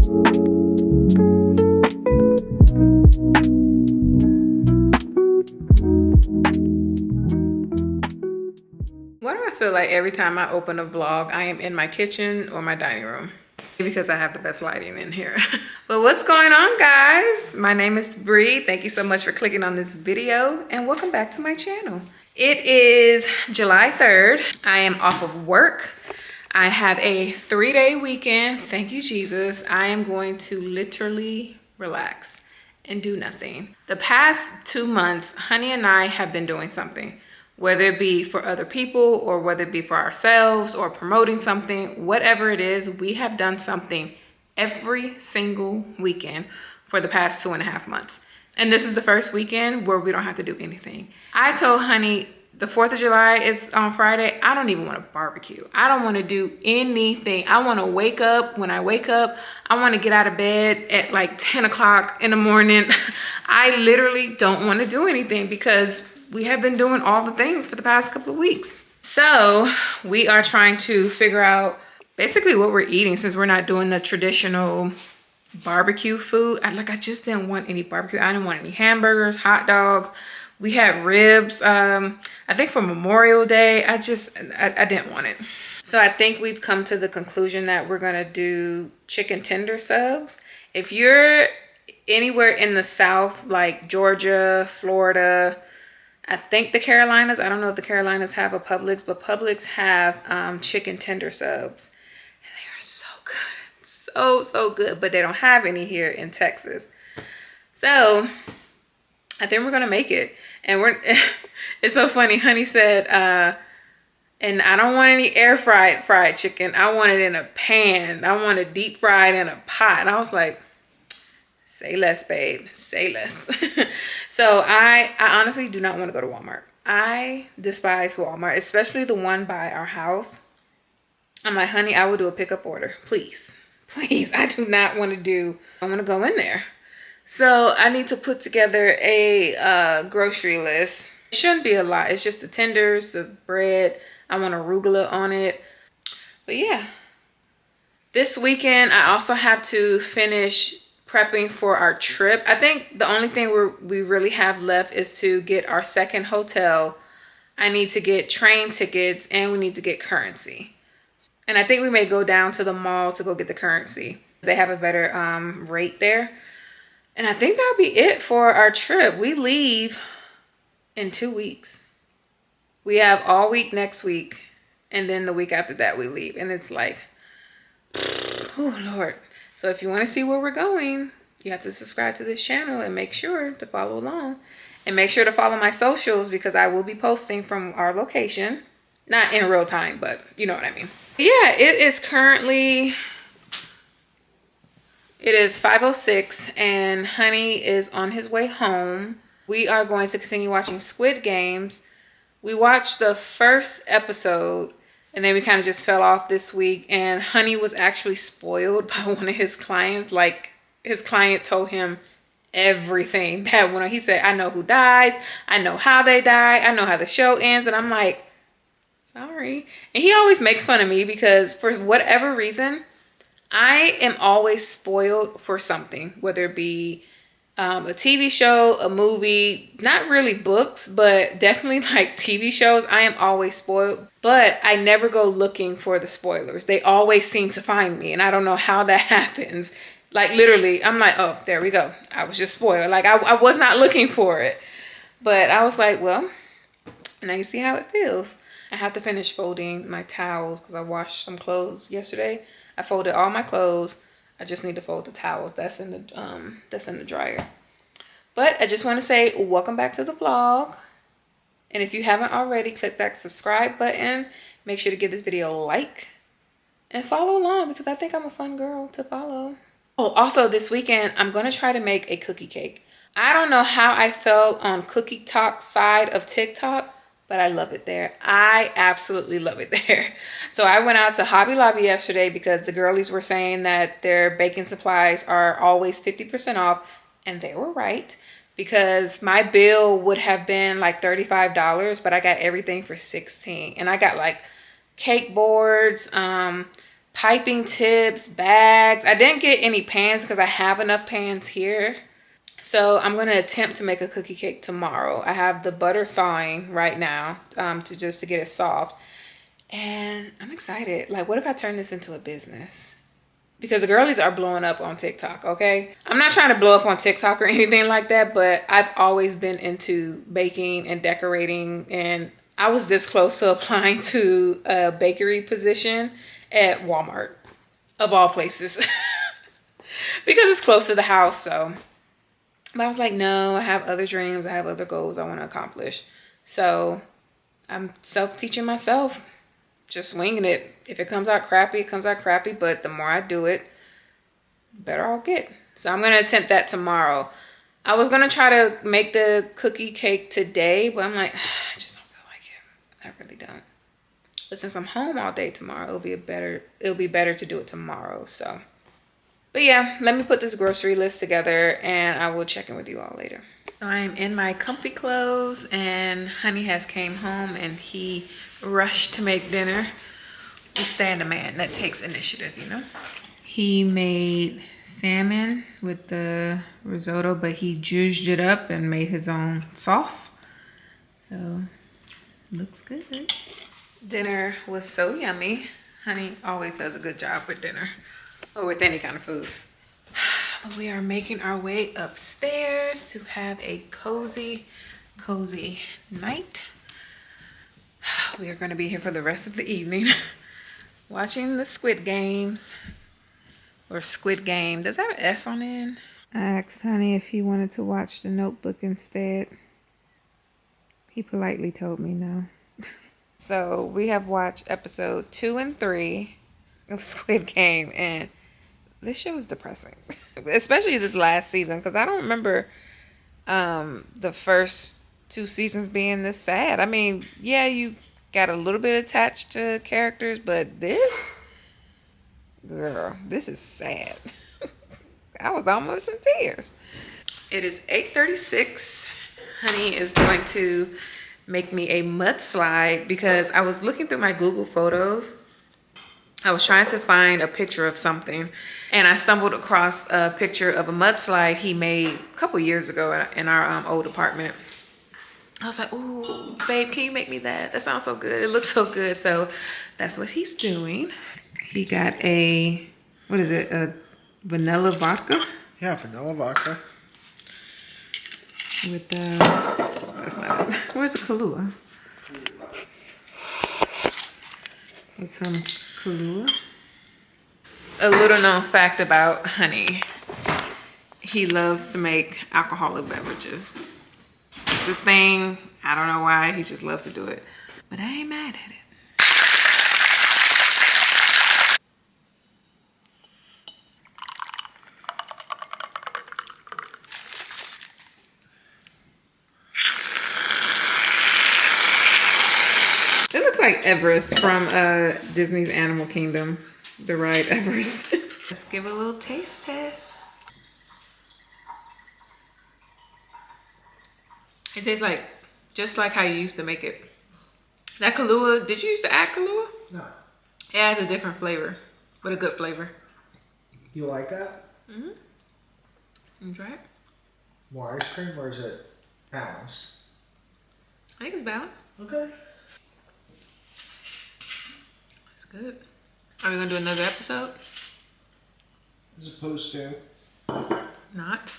Why do I feel like every time I open a vlog, I am in my kitchen or my dining room? Because I have the best lighting in here. But what's going on, guys? My name is Bree. Thank you so much for clicking on this video and welcome back to my channel. It is July 3rd. I am off of work. I have a 3-day weekend. Thank you, Jesus. I am going to literally relax and do nothing. The past 2 months, Honey and I have been doing something, whether it be for other people or whether it be for ourselves or promoting something, whatever it is, we have done something every single weekend for the past 2.5 months. And this is the first weekend where we don't have to do anything. I told Honey the 4th of July is on Friday. I don't even want to barbecue. I don't want to do anything. I want to wake up. When I wake up, I want to get out of bed at like 10 o'clock in the morning. I literally don't want to do anything because we have been doing all the things for the past couple of weeks. So we are trying to figure out basically what we're eating since we're not doing the traditional barbecue food. I just didn't want any barbecue. I didn't want any hamburgers, hot dogs. We had ribs, I think for Memorial Day. I didn't want it. So I think we've come to the conclusion that we're gonna do chicken tender subs. If you're anywhere in the South, like Georgia, Florida, I think the Carolinas, I don't know if the Carolinas have a Publix, but Publix have chicken tender subs. And they are so good, so good, but they don't have any here in Texas. So I think we're gonna make it. And it's so funny, Honey said, and I don't want any air fried chicken. I want it in a pan. I want it deep fried in a pot. And I was like, say less, babe, say less. So I honestly do not want to go to Walmart. I despise Walmart, especially the one by our house. I'm like, Honey, I will do a pickup order. Please, please. I do not want to go in there. So I need to put together a grocery list. It shouldn't be a lot. It's just the tenders, the bread. I want arugula on it. But yeah, this weekend I also have to finish prepping for our trip. I think the only thing we really have left is to get our second hotel. I need to get train tickets and we need to get currency. And I think we may go down to the mall to go get the currency. They have a better rate there. And I think that'll be it for our trip. We leave in 2 weeks. We have all week next week. And then the week after that we leave. And it's like, oh Lord. So if you want to see where we're going, you have to subscribe to this channel and make sure to follow along. And make sure to follow my socials because I will be posting from our location. Not in real time, but you know what I mean. Yeah, it is currently... It is 5:06 and Honey is on his way home. We are going to continue watching Squid Games. We watched the first episode and then we kind of just fell off this week. And Honey was actually spoiled by one of his clients. Like his client told him everything that when he said, I know who dies. I know how they die. I know how the show ends. And I'm like, sorry. And he always makes fun of me because for whatever reason, I am always spoiled for something, whether it be a TV show, a movie, not really books, but definitely like TV shows. I am always spoiled, but I never go looking for the spoilers. They always seem to find me and I don't know how that happens. Like literally, I'm like, oh, there we go. I was just spoiled. Like I was not looking for it, but I was like, well, now you see how it feels. I have to finish folding my towels because I washed some clothes yesterday. I folded all my clothes. I just need to fold the towels. That's in the dryer. But I just want to say welcome back to the vlog. And if you haven't already, click that subscribe button. Make sure to give this video a like and follow along because I think I'm a fun girl to follow. Oh, also this weekend, I'm going to try to make a cookie cake. I don't know how I felt on Cookie Talk side of TikTok, but I love it there. I absolutely love it there. So I went out to Hobby Lobby yesterday because the girlies were saying that their baking supplies are always 50% off. And they were right because my bill would have been like $35, but I got everything for $16. And I got like cake boards, piping tips, bags. I didn't get any pans because I have enough pans here. So I'm gonna attempt to make a cookie cake tomorrow. I have the butter thawing right now to get it soft. And I'm excited. Like, what if I turn this into a business? Because the girlies are blowing up on TikTok, okay? I'm not trying to blow up on TikTok or anything like that, but I've always been into baking and decorating, and I was this close to applying to a bakery position at Walmart, of all places, because it's close to the house, so. But I was like, no, I have other dreams. I have other goals I want to accomplish. So I'm self-teaching myself, just swinging it. If it comes out crappy, it comes out crappy. But the more I do it, the better I'll get. So I'm going to attempt that tomorrow. I was going to try to make the cookie cake today, but I'm like, I just don't feel like it. I really don't. But since I'm home all day tomorrow, it'll be better to do it tomorrow. So. But yeah, let me put this grocery list together and I will check in with you all later. So I am in my comfy clothes and Honey has came home and he rushed to make dinner. We stand a man that takes initiative, you know. He made salmon with the risotto, but he zhuzhed it up and made his own sauce. So, looks good. Dinner was so yummy. Honey always does a good job with dinner. Or with any kind of food. We are making our way upstairs to have a cozy night. We are going to be here for the rest of the evening watching the Squid Games. Or Squid Game. Does that have an S on it? I asked Honey if he wanted to watch The Notebook instead. He politely told me no. So we have watched episode 2 and 3 of Squid Game, and this show is depressing, especially this last season, because I don't remember the first 2 seasons being this sad. I mean, yeah, you got a little bit attached to characters, but this, girl, this is sad. I was almost in tears. It is 8:36. Honey is going to make me a mudslide because I was looking through my Google Photos. I was trying to find a picture of something and I stumbled across a picture of a mudslide he made a couple years ago in our old apartment. I was like, ooh, babe, can you make me that? That sounds so good. It looks so good. So that's what he's doing. He got a, what is it? A vanilla vodka? Yeah, vanilla vodka. With that's not it. Where's the Kahlua? With some Kahlua. A little known fact about Honey. He loves to make alcoholic beverages. It's his thing. I don't know why. He just loves to do it. But I ain't mad at it. It looks like Everest from Disney's Animal Kingdom. The ride Everest. Let's give it a little taste test. It tastes like, just like how you used to make it. That Kahlua, did you used to add Kahlua? No. It adds a different flavor, but a good flavor. You like that? Mm-hmm. You try it? More ice cream or is it balanced? I think it's balanced. Okay. It's good. Are we gonna do another episode? As opposed to? Not.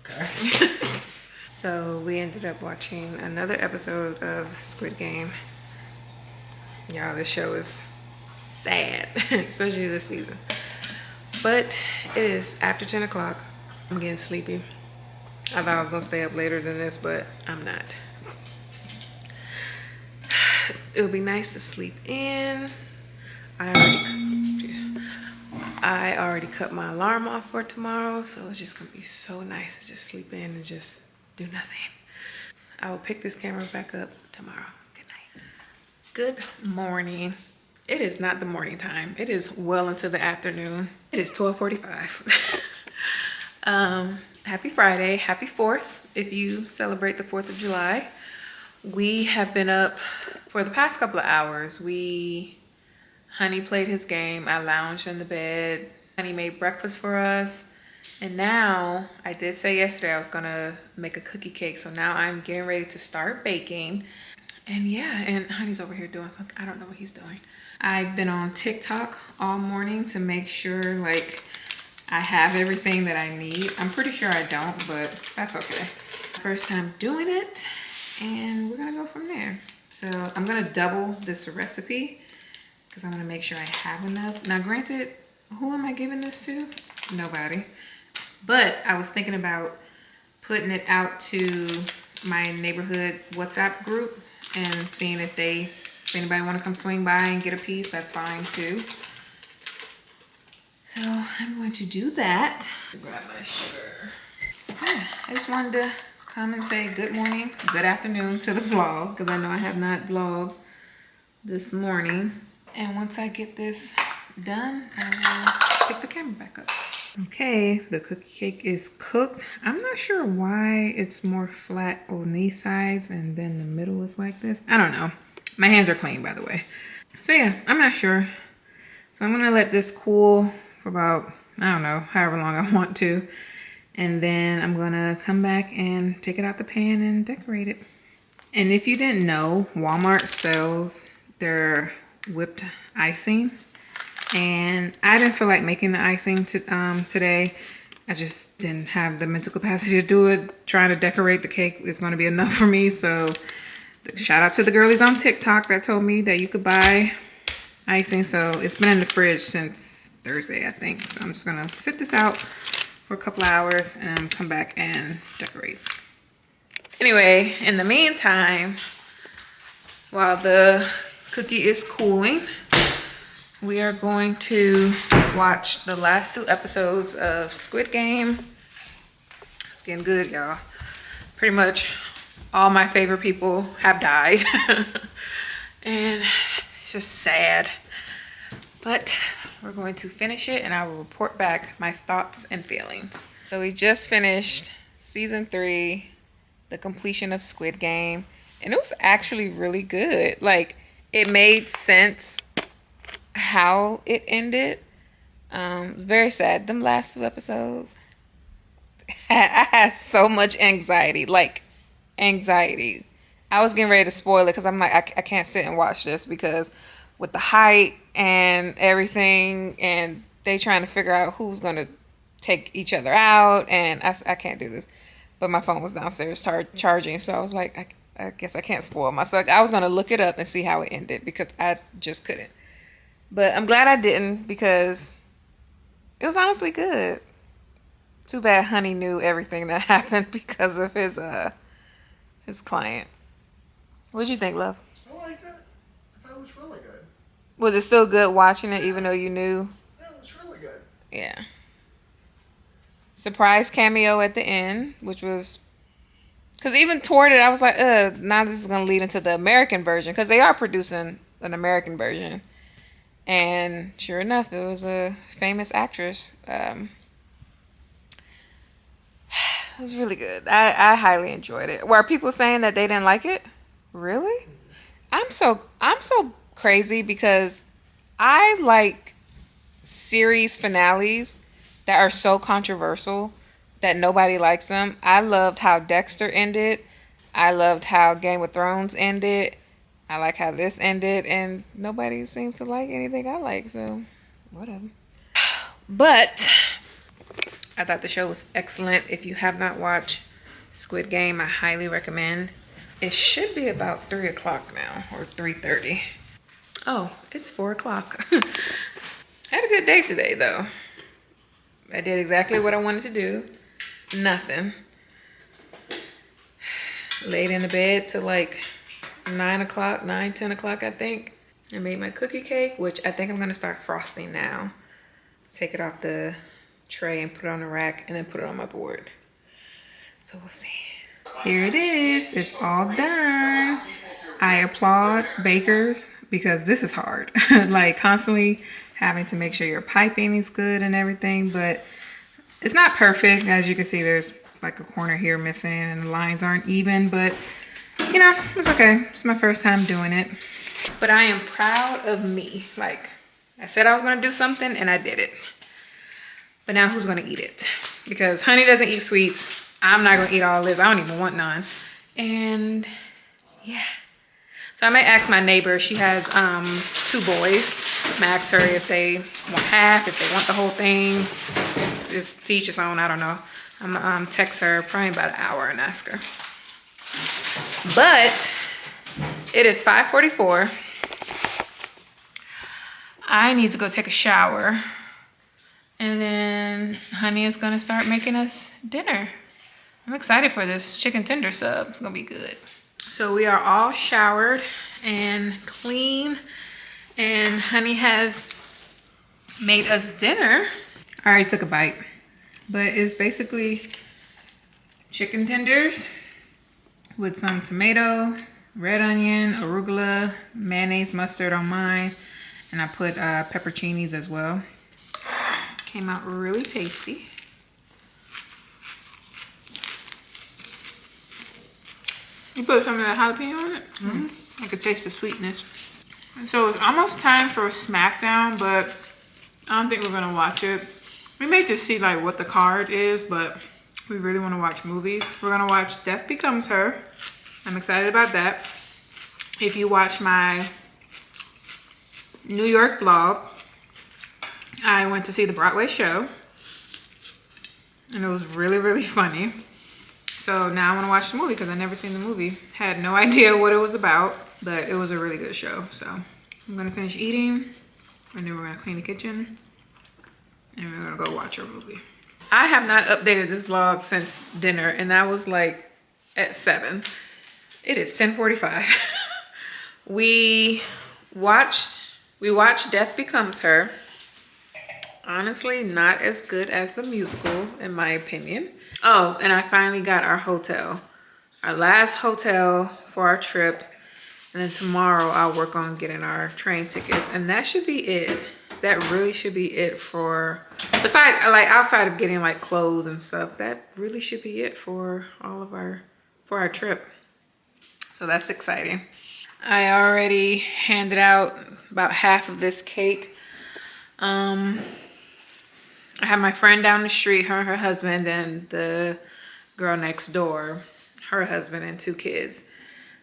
Okay. So we ended up watching another episode of Squid Game. Y'all, this show is sad, especially this season. But it is after 10 o'clock. I'm getting sleepy. I thought I was gonna stay up later than this, but I'm not. It would be nice to sleep in. I already cut my alarm off for tomorrow, so it's just gonna be so nice to just sleep in and just do nothing. I will pick this camera back up tomorrow. Good night. Good morning. It is not the morning time. It is well into the afternoon. It is 12:45. Happy Friday. Happy 4th if you celebrate the 4th of July. We have been up for the past couple of hours. Honey played his game. I lounged in the bed. Honey made breakfast for us. And now, I did say yesterday I was gonna make a cookie cake. So now I'm getting ready to start baking. And yeah, and Honey's over here doing something. I don't know what he's doing. I've been on TikTok all morning to make sure like I have everything that I need. I'm pretty sure I don't, but that's okay. First time doing it, and we're gonna go from there. So I'm gonna double this recipe because I'm gonna make sure I have enough. Now granted, who am I giving this to? Nobody. But I was thinking about putting it out to my neighborhood WhatsApp group and seeing if anybody want to come swing by and get a piece, that's fine too. So I'm going to do that. Grab my sugar. Yeah, I just wanted to come and say good morning, good afternoon to the vlog because I know I have not vlogged this morning. And once I get this done, I will pick the camera back up. Okay, the cookie cake is cooked. I'm not sure why it's more flat on these sides and then the middle is like this. I don't know. My hands are clean, by the way. So yeah, I'm not sure. So I'm gonna let this cool for about, I don't know, however long I want to. And then I'm gonna come back and take it out the pan and decorate it. And if you didn't know, Walmart sells their whipped icing. And I didn't feel like making the icing today. I just didn't have the mental capacity to do it. Trying to decorate the cake is gonna be enough for me. So shout out to the girlies on TikTok that told me that you could buy icing. So it's been in the fridge since Thursday, I think. So I'm just gonna sit this out for a couple hours and come back and decorate. Anyway, in the meantime, while the cookie is cooling, we are going to watch the last 2 episodes of Squid Game. It's getting good, y'all. Pretty much all my favorite people have died. And it's just sad. But we're going to finish it and I will report back my thoughts and feelings. So we just finished season 3, the completion of Squid Game. And it was actually really good. Like, it made sense how it ended. Very sad. Them last 2 episodes, I had so much anxiety. Like, anxiety. I was getting ready to spoil it because I'm like, I can't sit and watch this because with the height and everything and they trying to figure out who's going to take each other out, and I can't do this. But my phone was downstairs charging, so I was like, I guess I can't spoil myself. I was going to look it up and see how it ended because I just couldn't. But I'm glad I didn't because it was honestly good. Too bad Honey knew everything that happened because of his client. What'd you think, love? I liked it. I thought it was really good. Was it still good watching it even though you knew? Yeah, it was really good. Yeah. Surprise cameo at the end, which was... Because even toward it, I was like, now this is going to lead into the American version because they are producing an American version. And sure enough, it was a famous actress. It was really good. I highly enjoyed it. Were people saying that they didn't like it? Really? I'm so crazy because I like series finales that are so controversial that nobody likes them. I loved how Dexter ended. I loved how Game of Thrones ended. I like how this ended, and nobody seems to like anything I like, so whatever. But I thought the show was excellent. If you have not watched Squid Game, I highly recommend. It should be about 3 o'clock now, or 3:30. Oh, it's 4 o'clock. I had a good day today, though. I did exactly what I wanted to do. Nothing. Laid in the bed till like 9 o'clock, 10 o'clock, I think. I made my cookie cake, which I think I'm gonna start frosting now. Take it off the tray and put it on the rack and then put it on my board. So we'll see. Here it is, it's all done. I applaud bakers because this is hard. Like constantly having to make sure your piping is good and everything, but it's not perfect. As you can see, there's like a corner here missing and the lines aren't even, but you know, it's okay. It's my first time doing it. But I am proud of me. Like, I said I was gonna do something and I did it. But now who's gonna eat it? Because Honey doesn't eat sweets. I'm not gonna eat all this. I don't even want none. And yeah. So I may ask my neighbor. She has 2 boys. I may ask her if they want half, if they want the whole thing. Just to each his own, I don't know. I'm gonna text her probably about an hour and ask her. But it is 5:44. I need to go take a shower. And then Honey is gonna start making us dinner. I'm excited for this chicken tender sub. It's gonna be good. So we are all showered and clean. And Honey has made us dinner. I already took a bite. But it's basically chicken tenders with some tomato, red onion, arugula, mayonnaise, mustard on mine. And I put pepperoncinis as well. Came out really tasty. You put some of that jalapeno on it? I could taste the sweetness. And so it's almost time for SmackDown, but I don't think we're gonna watch it. We may just see like what the card is, but we really wanna watch movies. We're gonna watch Death Becomes Her. I'm excited about that. If you watch my New York vlog, I went to see the Broadway show and it was really, really funny. So now I want to watch the movie because I've never seen the movie. Had no idea what it was about, but it was a really good show. So I'm gonna finish eating and then we're gonna clean the kitchen and we're gonna go watch our movie. I have not updated this vlog since dinner and that was like at 7. It is 10:45. We watched Death Becomes Her. Honestly, not as good as the musical, in my opinion. Oh, and I finally got our hotel. Our last hotel for our trip. And then tomorrow I'll work on getting our train tickets. And that should be it. That really should be it for, besides, like outside of getting like clothes and stuff, that really should be it for all of our trip. So that's exciting. I already handed out about half of this cake. I have my friend down the street, her and her husband, and the girl next door, her husband and 2 kids.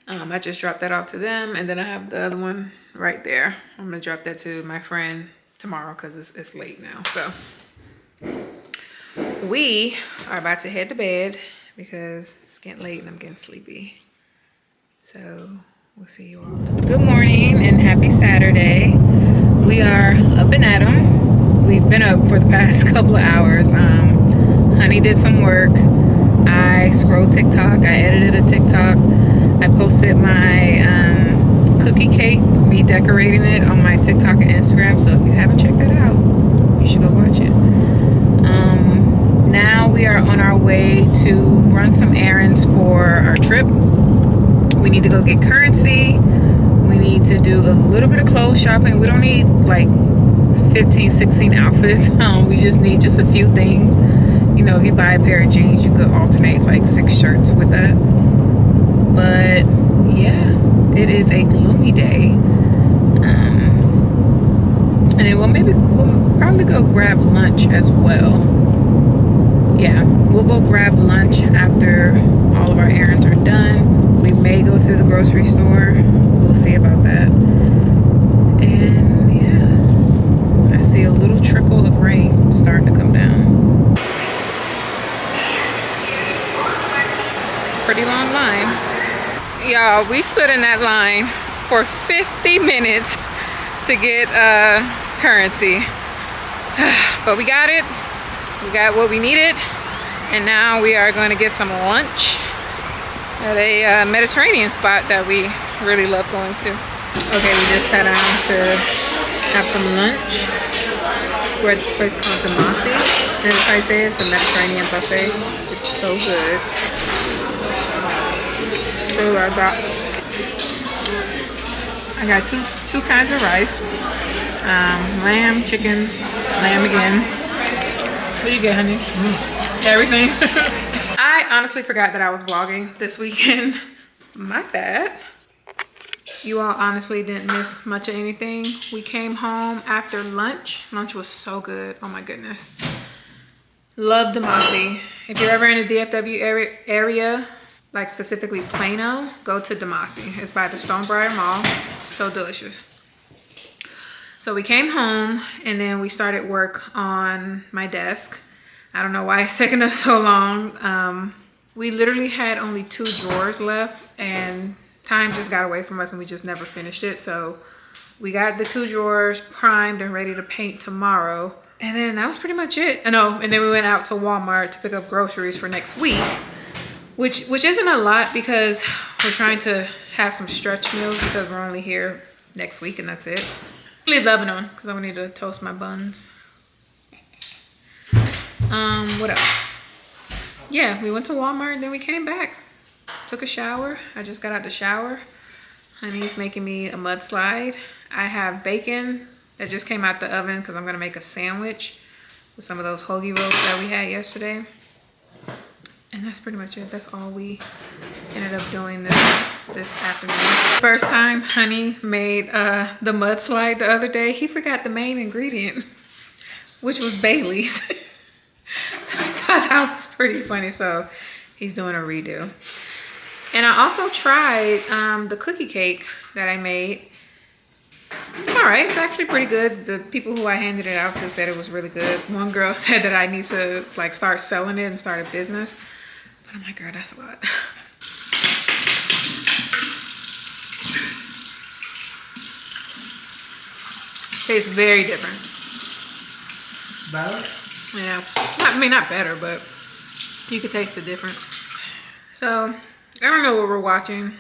I just dropped that off to them, and then I have the other one right there. I'm gonna drop that to my friend tomorrow because it's late now. So we are about to head to bed because it's getting late and I'm getting sleepy. So we'll see you all tomorrow. Good morning and happy Saturday. We are up and at 'em. We've been up for the past couple of hours. Honey did some work. I scrolled TikTok. I edited a TikTok. I posted my cookie cake, me decorating it on my TikTok and Instagram. So if you haven't checked that out, you should go watch it. Now we are on our way to run some errands for our trip. We need to go get currency. We need to do a little bit of clothes shopping. We don't need like 15, 16 outfits. We just need just a few things. You know, if you buy a pair of jeans, you could alternate like 6 shirts with that. But yeah, it is a gloomy day. And then we'll probably go grab lunch as well. Yeah, we'll go grab lunch after all of our errands are done. We may go to the grocery store. We'll see about that. And yeah, I see a little trickle of rain starting to come down. Pretty long line. Y'all, we stood in that line for 50 minutes to get currency. But we got it. We got what we needed. And now we are going to get some lunch at a Mediterranean spot that we really love going to. Okay, we just sat down to have some lunch. We're at this place called Damasi. And as I say, it's a Mediterranean buffet. It's so good. Really like that. I got two kinds of rice. Lamb, chicken, lamb again. What do you get, honey? Everything. I honestly forgot that I was vlogging this weekend. My bad. You all honestly didn't miss much of anything. We came home after lunch. Lunch was so good. Oh my goodness. Love Demasi. If you're ever in the DFW area, like specifically Plano, go to Demasi. It's by the Stonebriar Mall. So delicious. So we came home and then we started work on my desk. I don't know why it's taking us so long. We literally had only 2 drawers left and time just got away from us and we just never finished it. So we got the 2 drawers primed and ready to paint tomorrow. And then that was pretty much it. And then we went out to Walmart to pick up groceries for next week, which isn't a lot because we're trying to have some stretch meals because we're only here next week and that's it. Leave the oven on because I'm gonna need to toast my buns. What else? Yeah, we went to Walmart and then we came back. Took a shower. I just got out the shower. Honey's making me a mudslide. I have bacon that just came out the oven because I'm gonna make a sandwich with some of those hoagie rolls that we had yesterday. And that's pretty much it. That's all we ended up doing this afternoon. First time Honey made the mudslide the other day. He forgot the main ingredient, which was Bailey's. So I thought that was pretty funny. So he's doing a redo. And I also tried the cookie cake that I made. All right, it's actually pretty good. The people who I handed it out to said it was really good. One girl said that I need to like start selling it and start a business. But I'm like, girl, that's a lot. Tastes very different. Better? Yeah, I mean, not better, but you could taste the difference. So, I don't know what we're watching.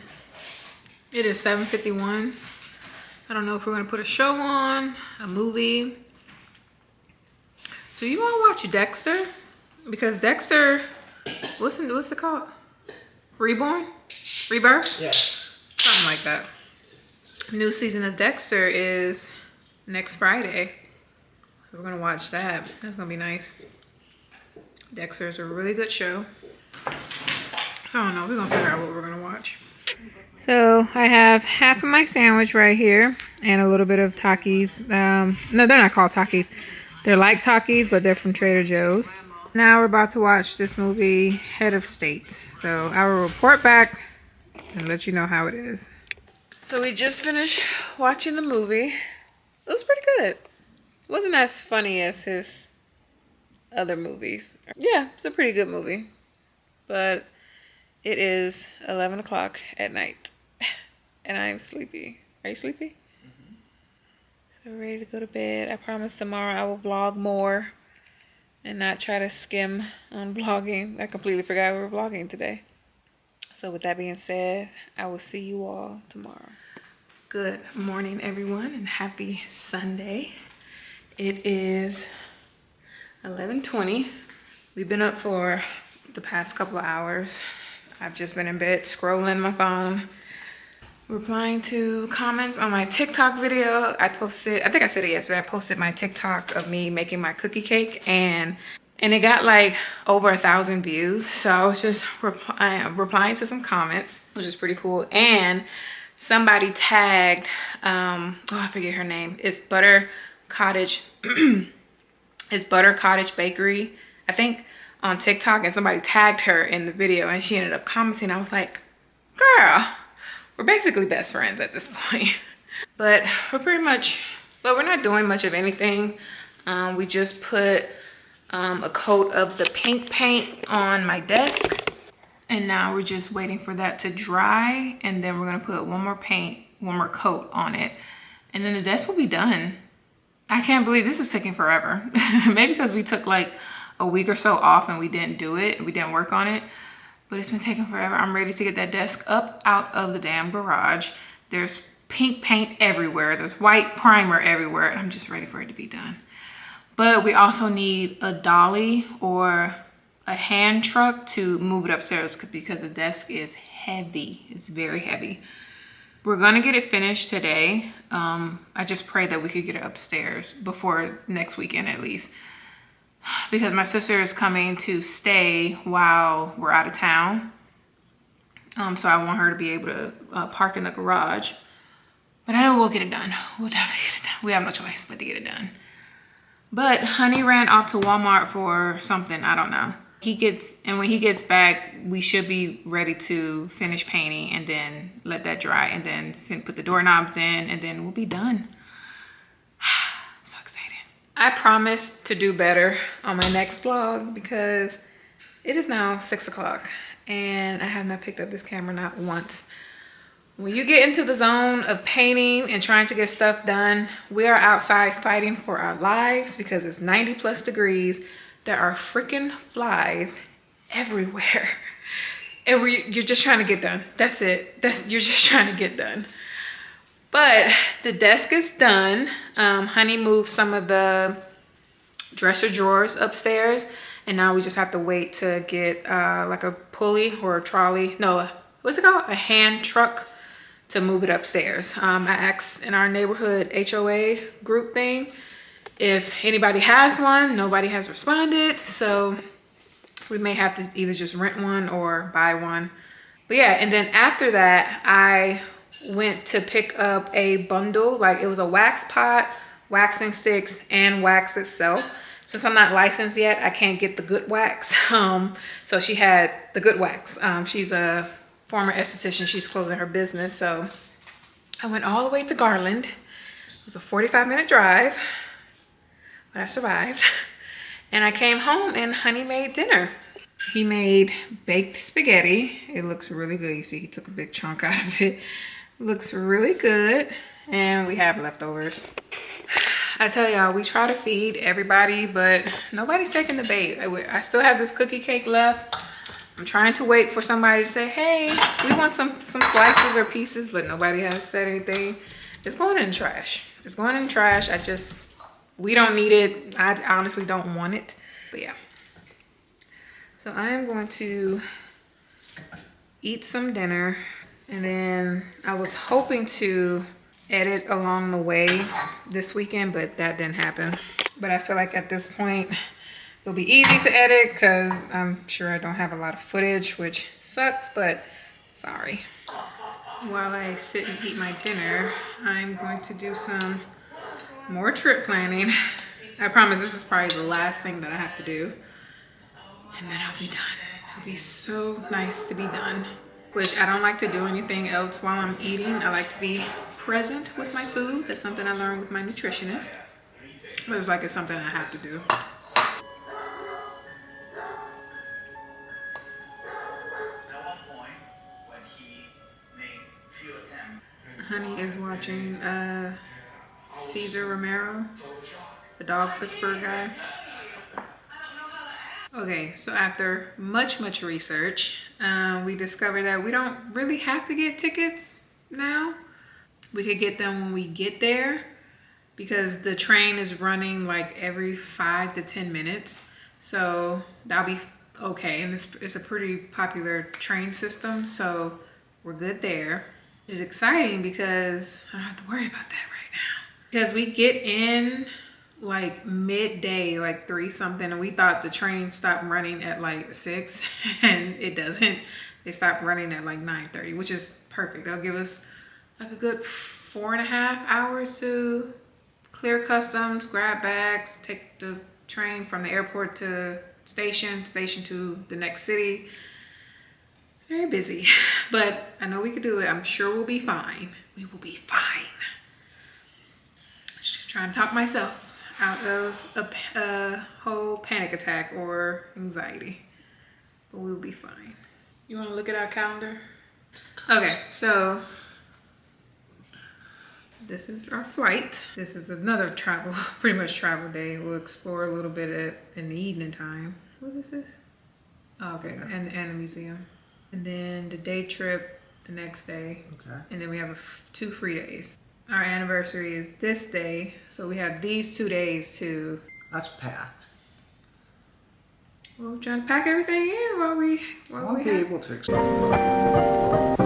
It is 7:51. I don't know if we're gonna put a show on, a movie. Do you all watch Dexter? Because Dexter, what's it called? Reborn? Rebirth? Yeah. Something like that. New season of Dexter is next Friday. So we're gonna watch that. That's gonna be nice. Dexter is a really good show. I don't know, we're gonna figure out what we're gonna watch. So I have half of my sandwich right here and a little bit of Takis. No, they're not called Takis. They're like Takis, but they're from Trader Joe's. Now we're about to watch this movie, Head of State. So I will report back and let you know how it is. So we just finished watching the movie. It was pretty good. It wasn't as funny as his other movies. Yeah, it's a pretty good movie. But it is 11 o'clock at night and I'm sleepy. Are you sleepy? Mm-hmm. So ready to go to bed. I promise tomorrow I will vlog more and not try to skim on vlogging. I completely forgot we were vlogging today. So with that being said, I will see you all tomorrow. Good morning, everyone, and happy Sunday. It is 11:20. We've been up for the past couple of hours. I've just been in bed scrolling my phone, replying to comments on my TikTok video. I think I said it yesterday, I posted my TikTok of me making my cookie cake and it got like over 1,000 views. So I was just replying to some comments, which is pretty cool. And somebody tagged, I forget her name. It's Butter Cottage, it's Butter Cottage Bakery, I think, on TikTok, and somebody tagged her in the video and she ended up commenting. I was like, girl, we're basically best friends at this point. But we're not doing much of anything. We just put a coat of the pink paint on my desk and now we're just waiting for that to dry, and then we're gonna put one more coat on it, and then the desk will be done. I can't believe this is taking forever. Maybe because we took like a week or so off and we didn't do it, we didn't work on it, but it's been taking forever. I'm ready to get that desk up out of the damn garage. There's pink paint everywhere, there's white primer everywhere, and I'm just ready for it to be done. But we also need a dolly or a hand truck to move it upstairs because the desk is heavy. It's very heavy. We're gonna get it finished today. I just pray that we could get it upstairs before next weekend at least, because my sister is coming to stay while we're out of town. So I want her to be able to park in the garage But I know we'll get it done. We'll definitely get it done. We have no choice but to get it done. But Honey ran off to Walmart for something, I don't know. When he gets back, we should be ready to finish painting and then let that dry and then put the doorknobs in and then we'll be done. I'm so excited. I promise to do better on my next vlog because it is now 6 o'clock and I have not picked up this camera not once. When you get into the zone of painting and trying to get stuff done, we are outside fighting for our lives because it's 90+ degrees. There are freaking flies everywhere. And you're just trying to get done. That's it. You're just trying to get done. But the desk is done. Honey moved some of the dresser drawers upstairs. And now we just have to wait to get like a pulley or a trolley. No, what's it called? A hand truck to move it upstairs. I asked in our neighborhood HOA group thing if anybody has one. Nobody has responded, so we may have to either just rent one or buy one. But yeah, and then after that, I went to pick up a bundle. Like it was a wax pot, waxing sticks, and wax itself. Since I'm not licensed yet, I can't get the good wax. So she had the good wax. She's a former esthetician. She's closing her business. So I went all the way to Garland. It was a 45-minute drive, but I survived. And I came home and Honey made dinner. He made baked spaghetti. It looks really good. You see, he took a big chunk out of it. It looks really good. And we have leftovers. I tell y'all, we try to feed everybody, but nobody's taking the bait. I still have this cookie cake left. I'm trying to wait for somebody to say, hey, we want some slices or pieces, but nobody has said anything. It's going in the trash. It's going in the trash. We don't need it. I honestly don't want it, but yeah. So I am going to eat some dinner, and then I was hoping to edit along the way this weekend, but that didn't happen. But I feel like at this point, it'll be easy to edit because I'm sure I don't have a lot of footage, which sucks, but sorry. While I sit and eat my dinner, I'm going to do some more trip planning. I promise this is probably the last thing that I have to do. And then I'll be done. It'll be so nice to be done. Which I don't like to do anything else while I'm eating. I like to be present with my food. That's something I learned with my nutritionist. But it's like it's something I have to do. Honey is watching Cesar Romero, the dog whisperer guy. Okay, so after much research, we discovered that we don't really have to get tickets now. We could get them when we get there because the train is running like every 5 to 10 minutes. So that'll be okay. And it's a pretty popular train system, so we're good there. Which is exciting because I don't have to worry about that right now. Because we get in like midday, like 3 something, and we thought the train stopped running at like 6 and it doesn't. They stopped running at like 9:30, which is perfect. They'll give us like a good 4.5 hours to clear customs, grab bags, take the train from the airport to station to the next city. It's very busy, but I know we could do it. I'm sure we'll be fine. We will be fine. Just trying to talk myself out of a whole panic attack or anxiety, but we'll be fine. You want to look at our calendar? Okay, so this is our flight. This is another pretty much travel day. We'll explore a little bit in the evening time. What is this? Oh, okay, and the museum. And then the day trip the next day. Okay. And then we have 2 free days. Our anniversary is this day, so we have these 2 days to... That's packed. Well, we're trying to pack everything in while we I'll be able to explain.